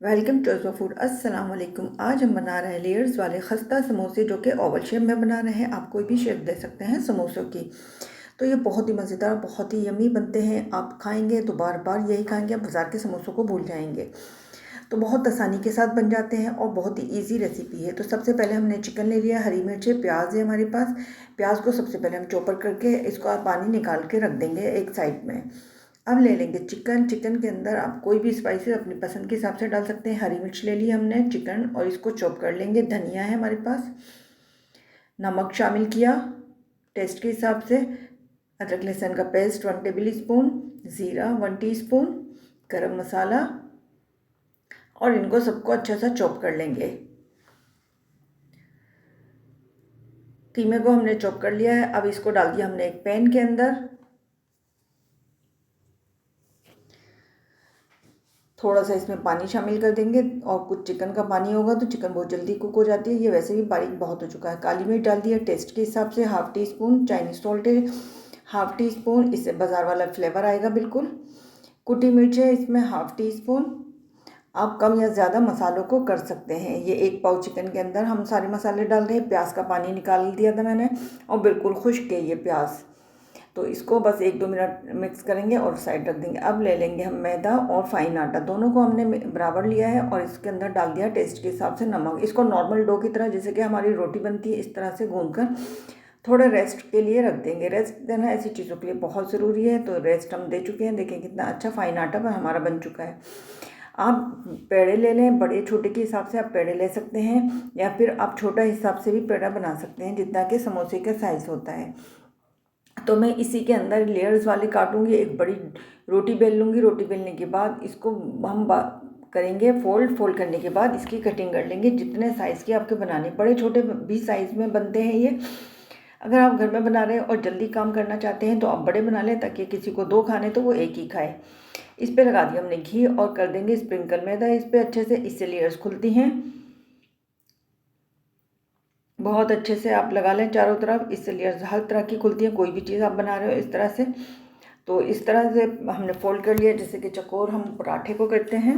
Welcome to अज़वा food. अस्सलाम वालेकुम। आज हम बना रहे हैं लेयर्स वाले खस्ता समोसे, जो कि ओवल शेप में बना रहे हैं। आप कोई भी शेप दे सकते हैं समोसों की। तो ये बहुत ही मज़ेदार, बहुत ही यम्मी बनते हैं। आप खाएंगे तो बार बार यही खाएंगे, आप बाज़ार के समोसों को भूल जाएंगे। तो बहुत आसानी के साथ बन जाते हैं और बहुत ही ईजी रेसिपी है। तो सबसे पहले हमने चिकन ले लिया, हरी मिर्चें, प्याज है हमारे पास। प्याज को सबसे पहले हम चॉपर करके इसको आप पानी निकाल के रख देंगे एक साइड में। अब ले लेंगे चिकन। चिकन के अंदर आप कोई भी स्पाइसेस अपनी पसंद के हिसाब से डाल सकते हैं। हरी मिर्च ले ली हमने, चिकन, और इसको चॉप कर लेंगे। धनिया है हमारे पास, नमक शामिल किया टेस्ट के हिसाब से, अदरक लहसुन का पेस्ट 1 टेबल स्पून, ज़ीरा 1 टीस्पून, गरम मसाला, और इनको सबको अच्छा सा चॉप कर लेंगे। कीमे को हमने चॉप कर लिया है। अब इसको डाल दिया हमने एक पैन के अंदर। थोड़ा सा इसमें पानी शामिल कर देंगे, और कुछ चिकन का पानी होगा तो चिकन बहुत जल्दी कुक हो जाती है। ये वैसे भी बारीक बहुत हो चुका है। काली मिर्च डाल दी है टेस्ट के हिसाब से, half tea spoon. Chinese salt है हाफ़ टी स्पून, इससे बाज़ार वाला फ्लेवर आएगा बिल्कुल। कुटी मिर्च है इसमें हाफ़ टी स्पून। आप कम या ज़्यादा मसालों को कर सकते हैं। ये एक पाव चिकन के अंदर हम सारे मसाले डाल रहे हैं। प्याज का पानी निकाल दिया था मैंने, और बिल्कुल खुश्क है ये प्याज। तो इसको बस 1-2 मिनट मिक्स करेंगे और साइड रख देंगे। अब ले लेंगे हम मैदा और फाइन आटा, दोनों को हमने बराबर लिया है, और इसके अंदर डाल दिया टेस्ट के हिसाब से नमक। इसको नॉर्मल डो की तरह, जैसे कि हमारी रोटी बनती है, इस तरह से गूंथकर थोड़ा रेस्ट के लिए रख देंगे। रेस्ट देना ऐसी चीज़ों के लिए बहुत ज़रूरी है। तो रेस्ट हम दे चुके हैं। देखें कितना अच्छा फाइन आटा पर हमारा बन चुका है। आप पेड़े ले लें, बड़े छोटे के हिसाब से आप पेड़े ले सकते हैं, या फिर आप छोटा हिसाब से भी पेड़ा बना सकते हैं, जितना कि समोसे का साइज़ होता है। तो मैं इसी के अंदर लेयर्स वाले काटूंगी। एक बड़ी रोटी बेल लूँगी। रोटी बेलने के बाद इसको हम करेंगे फोल्ड करने के बाद इसकी कटिंग कर लेंगे। जितने साइज़ के आपके बनाने, बड़े छोटे भी साइज़ में बनते हैं ये। अगर आप घर में बना रहे हैं और जल्दी काम करना चाहते हैं तो आप बड़े बना लें, ताकि किसी को 2 खाने तो वो एक ही खाए। इस पर लगा दिया हमने घी, और कर देंगे स्प्रिंकल मैदा इस पर अच्छे से। इससे लेयर्स खुलती हैं बहुत अच्छे से। आप लगा लें चारों तरफ, इससे लेयर्स हर तरह की खुलती है। कोई भी चीज़ आप बना रहे हो इस तरह से। तो इस तरह से हमने फोल्ड कर लिया, जैसे कि चकोर हम पराठे को करते हैं।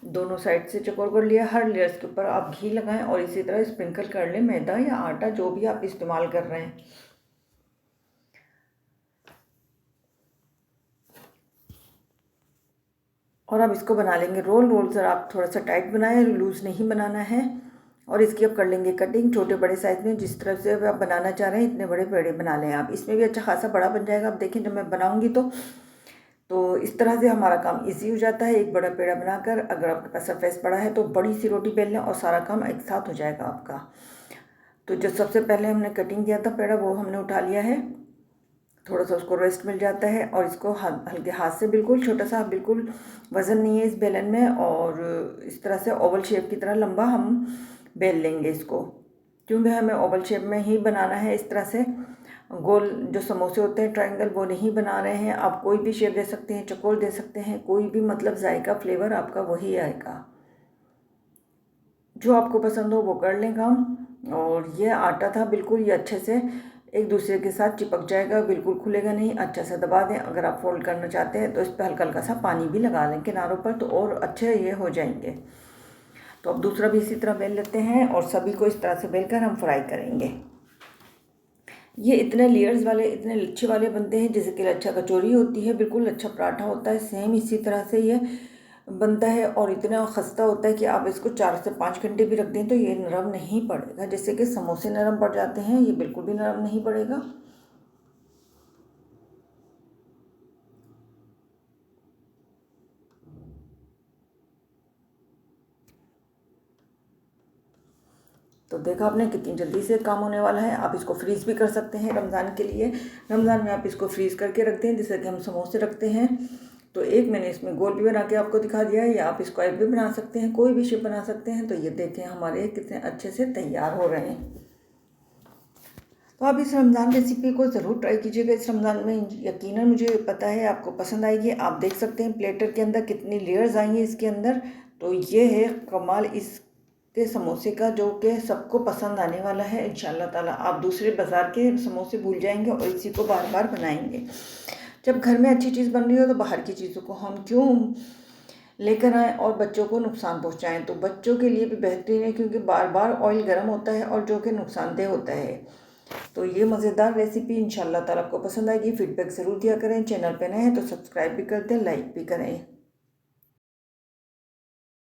दोनों साइड से चकोर कर लिया। हर लेयर्स के ऊपर आप घी लगाएं, और इसी तरह स्प्रिंकल कर लें मैदा या आटा, जो भी आप इस्तेमाल कर रहे हैं। और अब इसको बना लेंगे रोल सर आप थोड़ा सा टाइट बनाएं, लूज़ नहीं बनाना है। और इसकी अब कर लेंगे कटिंग छोटे बड़े साइज़ में, जिस तरह से आप बनाना चाह रहे हैं इतने बड़े पेड़े बना लें आप। इसमें भी अच्छा खासा बड़ा बन जाएगा। आप देखें जब मैं बनाऊंगी तो इस तरह से हमारा काम इजी हो जाता है। एक बड़ा पेड़ा बनाकर, अगर आपके पास सरफेस बड़ा है तो बड़ी सी रोटी बेल लें, और सारा काम एक साथ हो जाएगा आपका। तो जो सबसे पहले हमने कटिंग किया था पेड़ा, वो हमने उठा लिया है। थोड़ा सा उसको रेस्ट मिल जाता है, और इसको हल्के हाथ से, बिल्कुल छोटा सा, बिल्कुल वज़न नहीं है इस बेलन में, और इस तरह से ओवल शेप की तरह लंबा हम बेल लेंगे इसको, क्योंकि हमें ओवल शेप में ही बनाना है। इस तरह से गोल जो समोसे होते हैं ट्रायंगल, वो नहीं बना रहे हैं। आप कोई भी शेप दे सकते हैं, चौकोर दे सकते हैं, कोई भी, मतलब जायका फ्लेवर आपका वही आएगा। जो आपको पसंद हो वो कर लें काम। और ये आटा था बिल्कुल, ये अच्छे से एक दूसरे के साथ चिपक जाएगा, बिल्कुल खुलेगा नहीं। अच्छा से दबा दें। अगर आप फोल्ड करना चाहते हैं तो इस पर हल्का हल्का सा पानी भी लगा लें किनारों पर, तो और अच्छे ये हो जाएंगे। तो अब दूसरा भी इसी तरह बेल लेते हैं, और सभी को इस तरह से बेलकर हम फ्राई करेंगे। ये इतने लेयर्स वाले, इतने लच्छे वाले बनते हैं, जैसे कि लच्छा कचौरी होती है, बिल्कुल लच्छा पराठा होता है, सेम इसी तरह से ये बनता है। और इतना खस्ता होता है कि आप इसको 4 से 5 घंटे भी रख दें तो ये नरम नहीं पड़ेगा। जैसे कि समोसे नरम पड़ जाते हैं, ये बिल्कुल भी नरम नहीं पड़ेगा। तो देखा आपने कितनी जल्दी से काम होने वाला है। आप इसको फ्रीज़ भी कर सकते हैं रमज़ान के लिए। रमज़ान में आप इसको फ्रीज़ करके रखते हैं, जैसे कि हम समोसे रखते हैं। तो एक मैंने इसमें गोल भी बना के आपको दिखा दिया है, या आप स्क्वायर भी बना सकते हैं, कोई भी शेप बना सकते हैं। तो ये देखें हमारे कितने अच्छे से तैयार हो रहे हैं। तो आप इस रमज़ान रेसिपी को ज़रूर ट्राई कीजिएगा इस रमज़ान में। यकीनन मुझे पता है आपको पसंद आएगी। आप देख सकते हैं प्लेटर के अंदर कितनी लेयर्स आई हैं इसके अंदर। तो ये है कमाल इसके समोसे का, जो कि सबको पसंद आने वाला है इंशाल्लाह ताला। आप दूसरे बाज़ार के समोसे भूल जाएंगे और इसी को बार बार बनाएंगे। जब घर में अच्छी चीज़ बन रही हो तो बाहर की चीज़ों को हम क्यों लेकर आएँ और बच्चों को नुकसान पहुँचाएँ। तो बच्चों के लिए भी बेहतरीन है क्योंकि बार बार ऑयल गर्म होता है और जो कि नुकसानदेह होता है। तो ये मज़ेदार रेसिपी इंशाल्लाह ताला आपको पसंद आएगी। फीडबैक ज़रूर दिया करें। चैनल पे नए हैं तो सब्सक्राइब भी कर दें, लाइक भी करें।